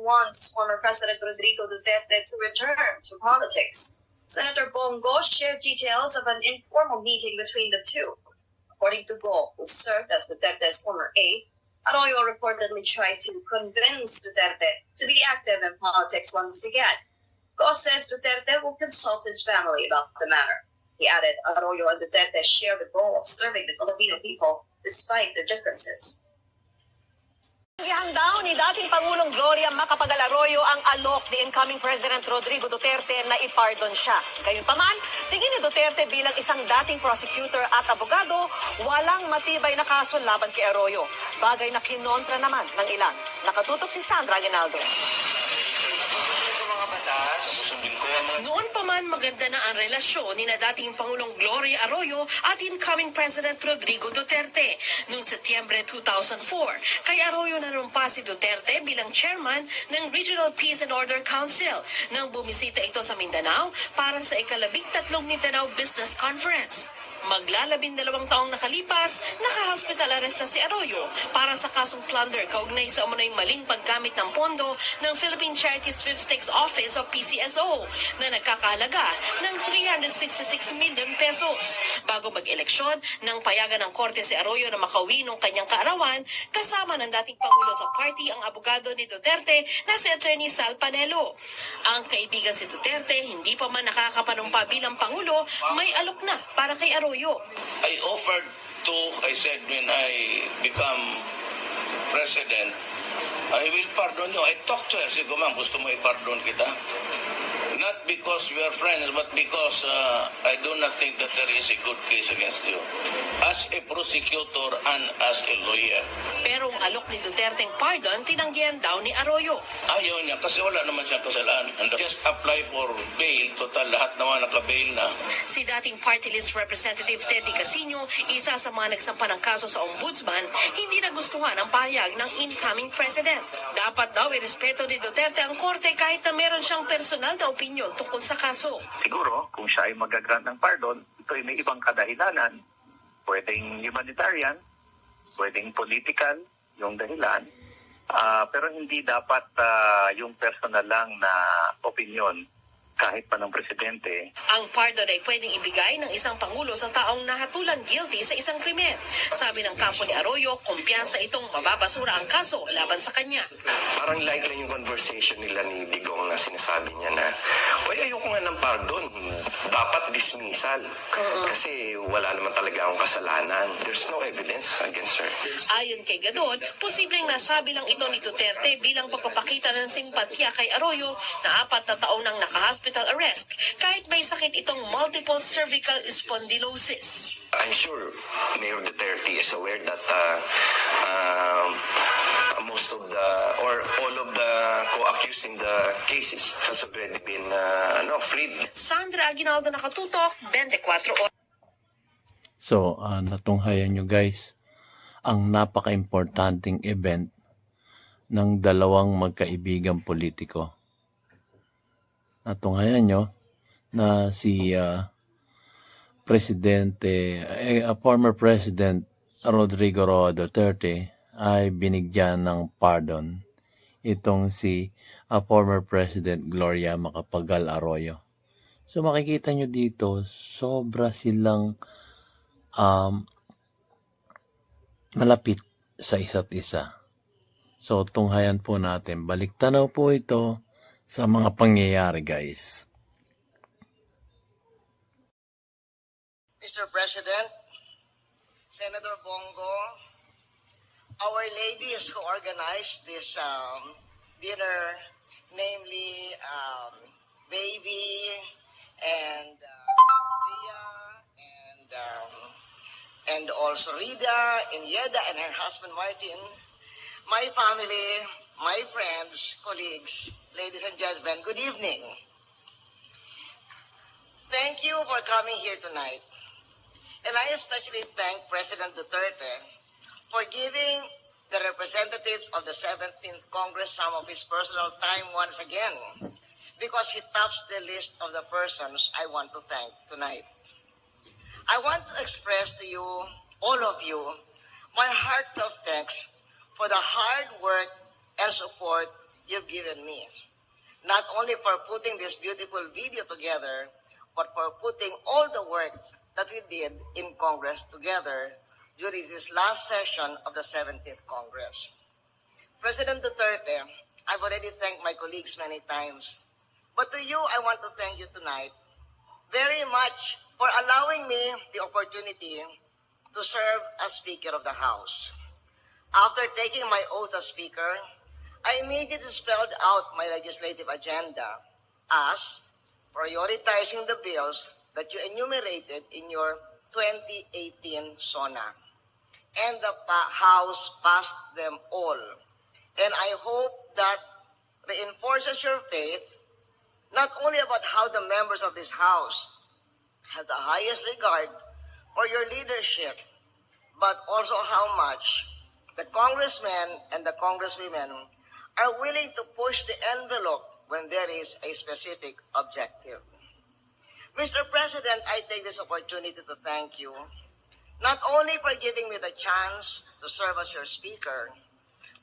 wants former President Rodrigo Duterte to return to politics. Senator Bongo shared details of an informal meeting between the two. According to Go, who served as Duterte's former aide, Arroyo reportedly tried to convince Duterte to be active in politics once again. Go says Duterte will consult his family about the matter. He added Arroyo and Duterte share the goal of serving the Filipino people despite their differences. Gihan daw ni dating Pangulong Gloria Macapagal Arroyo ang alok ni incoming President Rodrigo Duterte na ipardon siya. Gayunpaman, tingin ni Duterte bilang isang dating prosecutor at abogado, walang matibay na kaso laban kay Arroyo. Bagay na kinontra naman ng ilan. Nakatutok si Sandra Aguinaldo. Noon pa man maganda na ang relasyon ni na dating Pangulong Gloria Arroyo at incoming President Rodrigo Duterte. Noong Setyembre 2004, kay Arroyo nanumpa si Duterte bilang chairman ng Regional Peace and Order Council nang bumisita ito sa Mindanao para sa ika-13 Mindanao Business Conference. Maglalabindalawang taong nakalipas, naka-hospital arrest na si Arroyo para sa kasong plunder kaugnay sa umunay maling paggamit ng pondo ng Philippine Charity Sweepstakes Office o PCSO na nagkakahalaga ng 366 million pesos. Bago mag-eleksyon, nang payagan ng korte si Arroyo na makauwi ng kanyang kaarawan, kasama ng dating Pangulo sa party ang abogado ni Duterte na si Attorney Sal Panelo. Ang kaibigan si Duterte, hindi pa man nakakapanumpa bilang Pangulo, may alok na para kay Arroyo. I said when I become president, I will pardon you. I talked to her. Sabi ko, ma'am, gusto mo i-pardon kita? Not because we are friends, but because I do not think that there is a good case against you. As a prosecutor and as a lawyer. Pero ang alok ni Duterte pardon, tinanggihan daw ni Arroyo. Ayaw niya kasi wala naman siyang kasalanan. And just apply for bail. Total, lahat naman naka-bail na. Si dating party list representative Teddy Casino, isa sa mga nagsampa ng kaso sa ombudsman, hindi nagustuhan ang pahayag ng incoming president. Dapat daw irespeto ni Duterte ang korte kahit na meron siyang personal na opinion tungkol sa kaso. Siguro, kung siya ay magagrant ng pardon, ito ay may ibang kadahilanan. Pwedeng humanitarian, pwedeng political, yung dahilan. Pero hindi dapat yung personal lang na opinion kahit pa ng presidente. Ang pardon ay pwedeng ibigay ng isang pangulo sa taong nahatulang guilty sa isang krimen. Sabi ng kampo ni Arroyo, kumpiyansa itong mababasura ang kaso laban sa kanya. Parang like lang yung conversation nila ni Digong na sinasabi niya na, ayoko nga ng pardon, dapat dismissal. Kasi wala naman talaga akong kasalanan. There's no evidence against her. Ayon kay Gadon, posibleng nasabi lang ito ni Duterte bilang pagpapakita ng simpatya kay Arroyo na 4 na taon nang naka-hospital arrest kahit may sakit itong multiple cervical spondylosis. I'm sure Mayor Duterte is aware that most of the or all of the co-accused in the cases has already been freed. Sandra Aguinaldo, nakatutok, 24 oras. So, natunghayan nyo guys ang napaka-importanting event ng dalawang magkaibigang politiko. Natunghayan nyo na si former President Rodrigo Roa Duterte ay binigyan ng pardon itong si former President Gloria Macapagal Arroyo. So makikita nyo dito, sobra silang malapit sa isa't isa. So tunghayan po natin, baliktanaw po ito sa mga pangyayari, guys. Mr. President, Senator Bongo, Our Ladies who organized this dinner, namely Baby and Ria and also Rida and Yeda and her husband Martin, my family, my friends, colleagues, ladies and gentlemen, good evening. Thank you for coming here tonight. And I especially thank President Duterte for giving the representatives of the 17th Congress some of his personal time once again, because he tops the list of the persons I want to thank tonight. I want to express to you, all of you, my heartfelt thanks for the hard work and support you've given me. Not only for putting this beautiful video together, but for putting all the work that we did in Congress together during this last session of the 17th Congress. President Duterte, I've already thanked my colleagues many times, but to you, I want to thank you tonight very much for allowing me the opportunity to serve as Speaker of the House. After taking my oath as Speaker, I immediately spelled out my legislative agenda as prioritizing the bills that you enumerated in your 2018 SONA. And the House passed them all. And I hope that reinforces your faith, not only about how the members of this House have the highest regard for your leadership, but also how much the congressmen and the congresswomen are willing to push the envelope when there is a specific objective. Mr. President, I take this opportunity to thank you, not only for giving me the chance to serve as your speaker,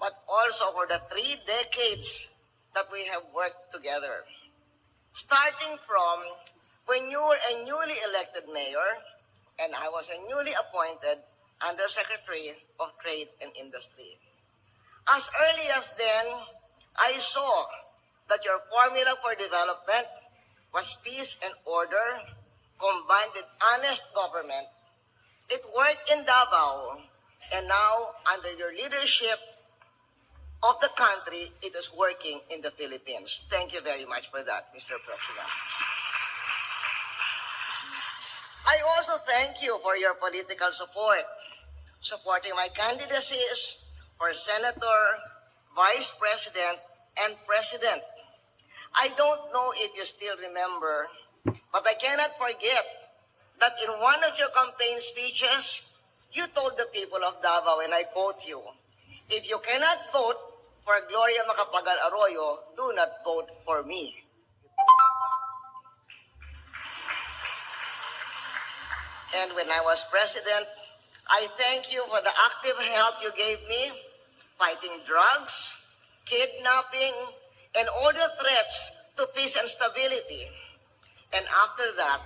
but also for the 3 decades that we have worked together. Starting from when you were a newly elected mayor and I was a newly appointed Undersecretary of Trade and Industry. As early as then, I saw that your formula for development was peace and order combined with honest government. It worked in Davao, and now under your leadership of the country, it is working in the Philippines. Thank you very much for that, Mr. President. I also thank you for your political support, supporting my candidacies for Senator, Vice President, and President. I don't know if you still remember, but I cannot forget that in one of your campaign speeches, you told the people of Davao, and I quote you, "If you cannot vote for Gloria Macapagal Arroyo, do not vote for me." And when I was president, I thank you for the active help you gave me fighting drugs, kidnapping, and all the threats to peace and stability. And after that,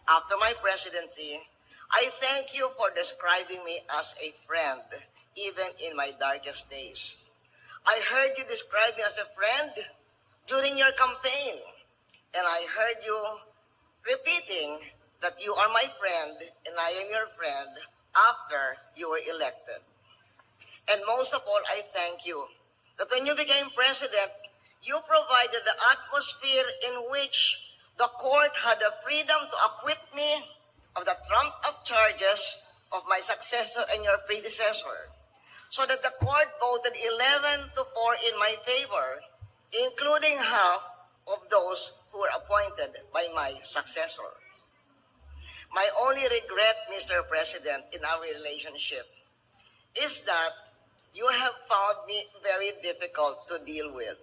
after my presidency, I thank you for describing me as a friend, even in my darkest days. I heard you describe me as a friend during your campaign, and I heard you repeating that you are my friend and I am your friend after you were elected. And most of all, I thank you that when you became president, you provided the atmosphere in which the court had the freedom to acquit me of the trumped-up charges of my successor and your predecessor, so that the court voted 11-4 in my favor, including half of those who were appointed by my successor. My only regret, Mr. President, in our relationship is that you have found me very difficult to deal with.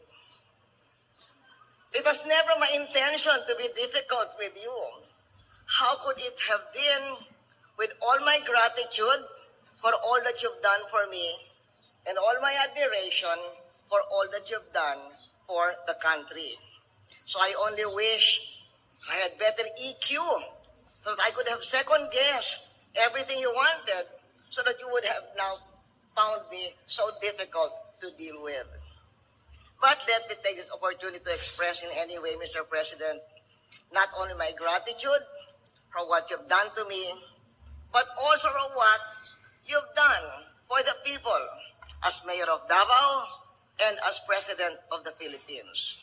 It was never my intention to be difficult with you. How could it have been, with all my gratitude for all that you've done for me and all my admiration for all that you've done for the country? So I only wish I had better EQ so that I could have second-guessed everything you wanted so that you would have now found me so difficult to deal with. But let me take this opportunity to express in any way, Mr. President, not only my gratitude for what you've done to me, but also for what you've done for the people as Mayor of Davao and as President of the Philippines.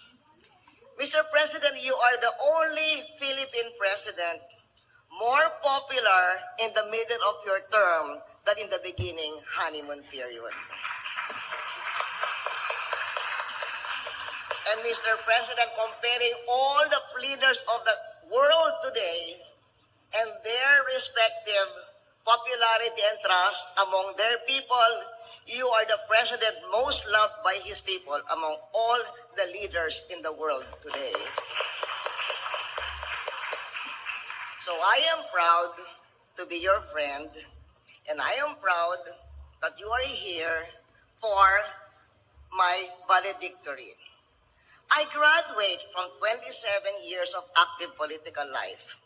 Mr. President, you are the only Philippine president more popular in the middle of your term than in the beginning honeymoon period. And Mr. President, comparing all the leaders of the world today and their respective popularity and trust among their people, you are the president most loved by his people among all the leaders in the world today. So I am proud to be your friend, and I am proud that you are here for my valedictory. I graduate from 27 years of active political life.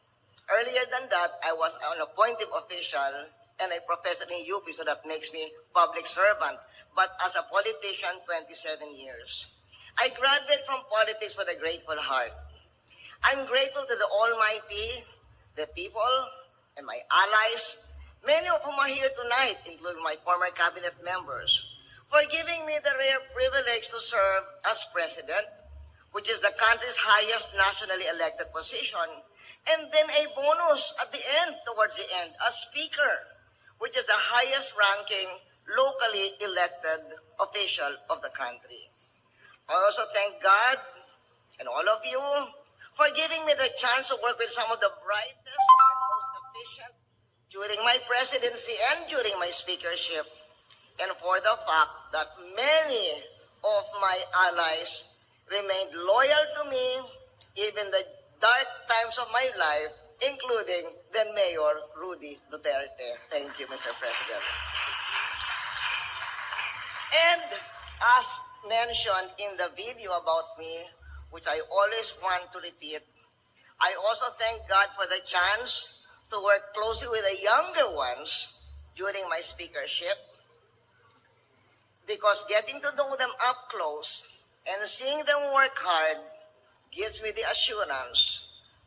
Earlier than that, I was an appointed official and a professor in UP, so that makes me public servant. But as a politician, 27 years. I graduated from politics with a grateful heart. I'm grateful to the Almighty, the people, and my allies, many of whom are here tonight, including my former cabinet members, for giving me the rare privilege to serve as president, which is the country's highest nationally elected position, and then a bonus at the end, towards the end, as speaker, which is the highest ranking locally elected official of the country. I also thank God and all of you for giving me the chance to work with some of the brightest and most efficient during my presidency and during my speakership, and for the fact that many of my allies remained loyal to me even the dark times of my life, including then Mayor Rudy Duterte. Thank you, Mr. President. And as mentioned in the video about me, which I always want to repeat, I also thank God for the chance to work closely with the younger ones during my speakership, because getting to know them up close and seeing them work hard gives me the assurance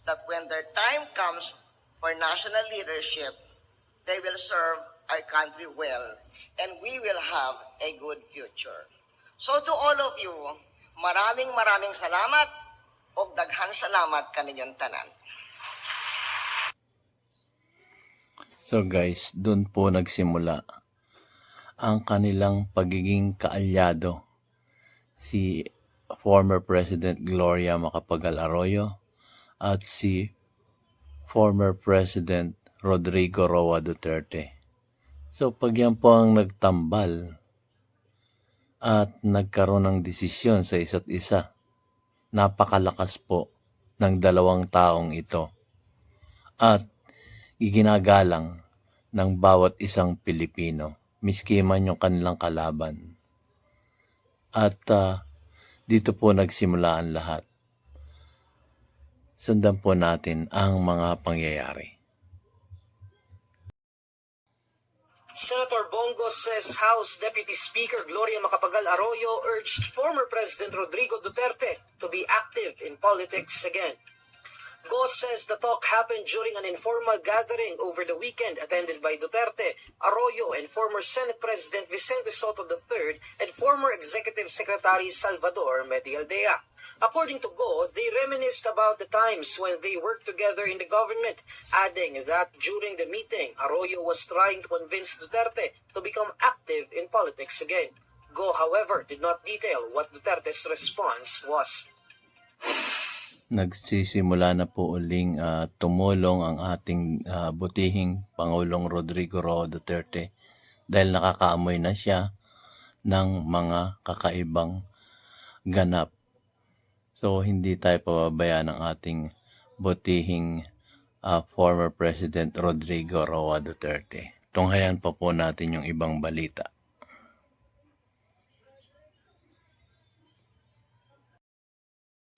that when their time comes for national leadership, they will serve our country well, and we will have a good future. So to all of you, maraming salamat o daghan salamat kaninyong tanan. So guys, doon po nagsimula ang kanilang pagiging kaalyado, si former President Gloria Macapagal Arroyo at si former President Rodrigo Roa Duterte. So pag yan po ang nagtambal at nagkaroon ng desisyon sa isa't isa, napakalakas po ng dalawang taong ito at iginagalang ng bawat isang Pilipino, miski man yung kanilang kalaban. At dito po nagsimula ang lahat. Sundan po natin ang mga pangyayari. Senator Bongo says House Deputy Speaker Gloria Macapagal Arroyo urged former President Rodrigo Duterte to be active in politics again. Go says the talk happened during an informal gathering over the weekend attended by Duterte, Arroyo, and former Senate President Vicente Soto III and former Executive Secretary Salvador Medialdea. According to Go, they reminisced about the times when they worked together in the government, adding that during the meeting, Arroyo was trying to convince Duterte to become active in politics again. Go, however, did not detail what Duterte's response was. Nagsisimula na po uling tumulong ang ating butihing Pangulong Rodrigo Roa Duterte dahil nakakaamoy na siya ng mga kakaibang ganap. So, hindi tayo pababayaan ng ating butihing former President Rodrigo Roa Duterte. Tunghayan pa po natin yung ibang balita.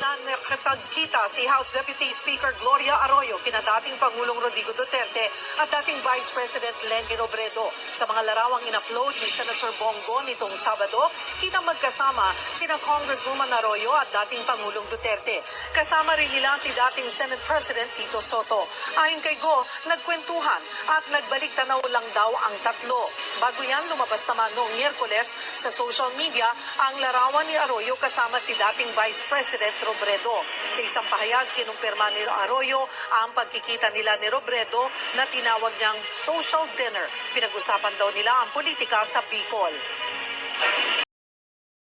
Nakipagkita si House Deputy Speaker Gloria Arroyo kina dating Pangulong Rodrigo Duterte at dating Vice President Leni Robredo. Sa mga larawang in-upload ni Senator Bongo nitong Sabado, kitang magkasama sina Congresswoman Arroyo at dating Pangulong Duterte. Kasama rin nila si dating Senate President Tito Soto. Ayon kay Go, nagkwentuhan at nagbalik tanaw lang daw ang tatlo. Bago yan, lumabas naman noong Miyerkules sa social media ang larawan ni Arroyo kasama si dating Vice President Robredo. Sa isang pahayag, kinumpirma ni Arroyo ang pagkikita nila ni Robredo na tinawag niyang social dinner. Pinag-usapan daw nila ang politika sa Bicol.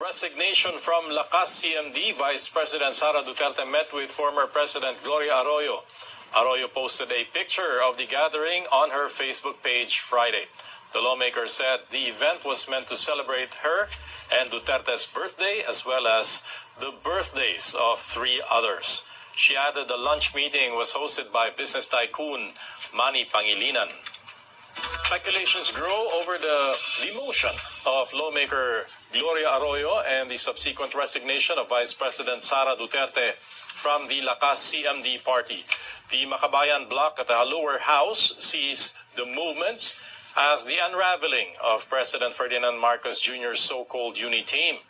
Resignation from Lakas CMD, Vice President Sara Duterte met with former President Gloria Arroyo. Arroyo posted a picture of the gathering on her Facebook page Friday. The lawmaker said the event was meant to celebrate her and Duterte's birthday as well as the birthdays of 3 others. She added the lunch meeting was hosted by business tycoon Manny Pangilinan. Speculations grow over the demotion of lawmaker Gloria Arroyo and the subsequent resignation of Vice President Sara Duterte from the Lakas CMD party. The Makabayan bloc at the lower house sees the movements as the unraveling of President Ferdinand Marcos Jr.'s so-called uni team.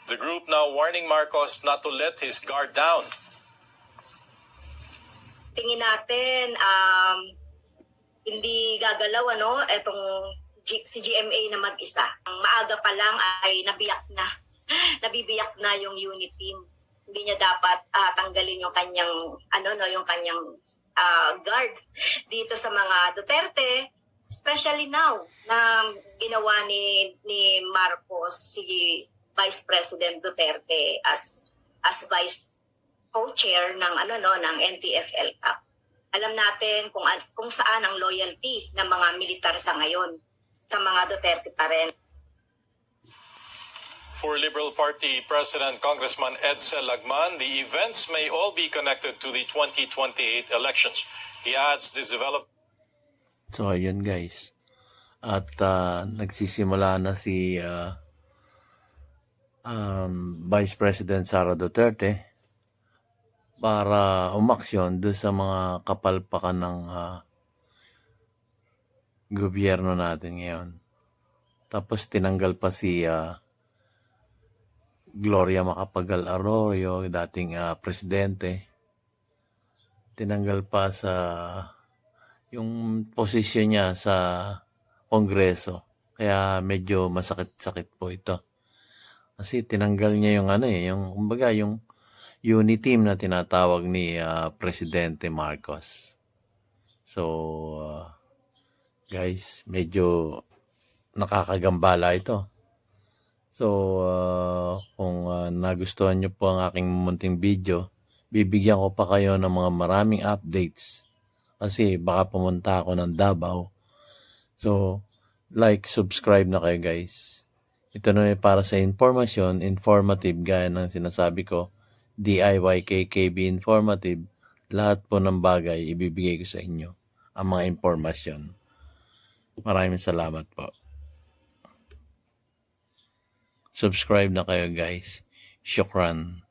The group now warning Marcos not to let his guard down. Tingin natin, hindi gagalaw etong si GMA na mag-isa. Ang maaga pa lang ay nabibiyak na yung unit team. Hindi niya dapat tanggalin yung kanyang guard dito sa mga Duterte, especially now na ginawa ni Marcos si Vice President Duterte as vice co-chair ng ng NTF-L Cup. Alam natin kung saan ang loyalty ng mga militar sa ngayon sa mga Duterte pa rin. For Liberal Party President Congressman Edsel Lagman, the events may all be connected to the 2028 elections. He adds this development. So, ayun guys. At nagsisimula na si Vice President Sara Duterte para umaksyon doon sa mga kapalpakan ng gobyerno natin ngayon. Tapos tinanggal pa si Gloria Macapagal Arroyo, dating presidente. Tinanggal pa sa yung posisyon niya sa Kongreso. Kaya medyo masakit-sakit po ito. Kasi tinanggal niya yung unity team na tinatawag ni Presidente Marcos. So, guys, medyo nakakagambala ito. So, kung nagustuhan nyo po ang aking munting video, bibigyan ko pa kayo ng mga maraming updates. Kasi baka pumunta ako ng Davao. So, like, subscribe na kayo guys. Ito na para sa informasyon, informative gaya ng sinasabi ko, DIY KKB informative, lahat po ng bagay ibibigay ko sa inyo, ang mga informasyon. Maraming salamat po. Subscribe na kayo guys. Shukran.